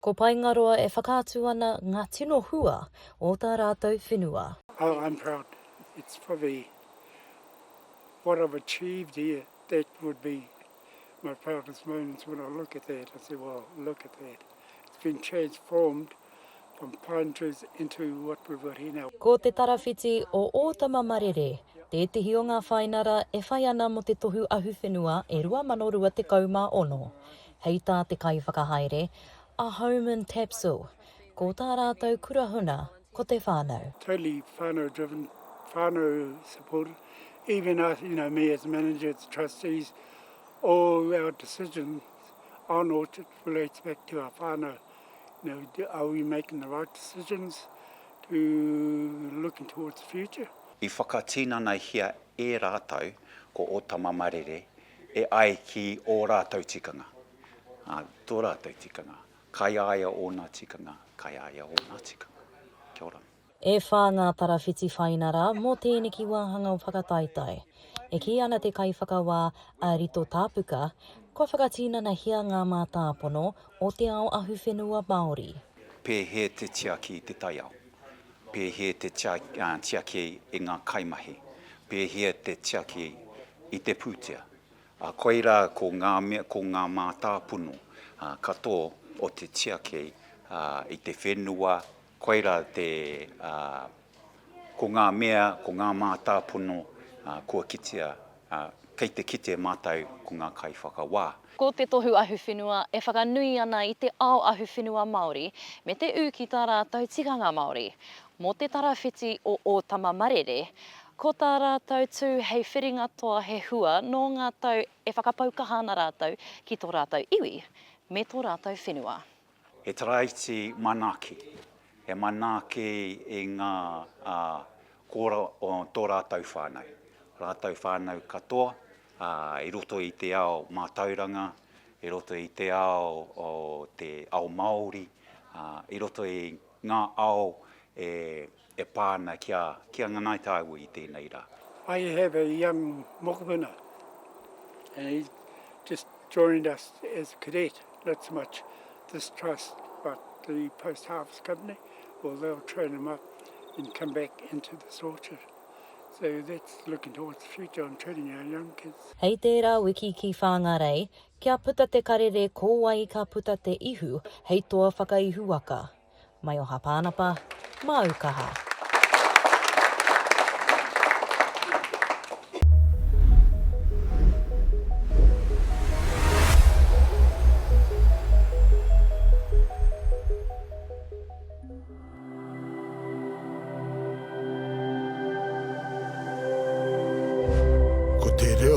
Ko Paingaroa e whakaatu ana ngā tino hua o tā rātou whenua. Oh, I'm proud. It's probably what I've achieved here. That would be my proudest moments when I look at that. I say, well, look at that. It's been transformed from pine trees into what we've got here now. Ko te tarawhiti o Otama Marere, te tihi o ngā whainara e whai ana mo te tohu ahuwhenua e 2016. Hei tā te kai whakahaere, a Homman Tapsell, ko tā rātou kurahuna, ko te whānau. Totally Whānau-driven, Whānau supported. Even us, me as manager, as trustees, all our decisions on orchard relates back to our whānau. Are we making the right decisions to looking towards the future? I whakatīnana hia e rātou ko Otama Marere e ai ki o rātou tikanga. Tō rātou tikanga. Kai aia o nā tikanga, kai aia o nā tikanga. Kia ora. E whā ngā tarawhiti whainara mō tēneki wāhanga o whakataitai. E ki ana te kai whakawā a Rito Tapuke, ko whakatīnana hia ngā mātāpono o te ao ahuwhenua Māori. Pēhe te tiaki i te taiao. Pēhe te tiaki i ngā kaimahi. Pēhe te tiaki i te pūtea. Koira ko ngā mātāpono katoa o te tiaki i te whenua, koira ko ngā mea, ko ngā mātāpono, kua kitea, kei te kite mātau ko ngā kai whakawā. Ko te tohu ahuwhenua e whakanui ana i te ao ahuwhenua Māori me te ū ki tā rātou tikanga Māori. Mō te tarawhiti o Otama Marere, ko tā rātou tū hei whiringa toa he hua no ngā tau e whakapaukaha ana rātou ki tō rātou iwi me tō rātou whenua. He taraiti manaki. He manaki i ngā kora o tō rātou whānau. Rātou whānau katoa, i roto i te ao mātauranga, i roto i te ao o te ao Māori, i roto i ngā ao e pāna kia nganai tāu i tēnei rā. I have a young mokopuna, and he just joined us as a cadet. Not so much this trust, but the post-harvest company. Well, they'll train him up and come back into this orchard. So that's looking towards the future on training our young kids. Hei tērā wiki ki whāngarei, kia puta te karere kōwai ka puta te ihu hei toa whakaihuaka. Mai o hapānapa, mā Aukaha. Ko te reo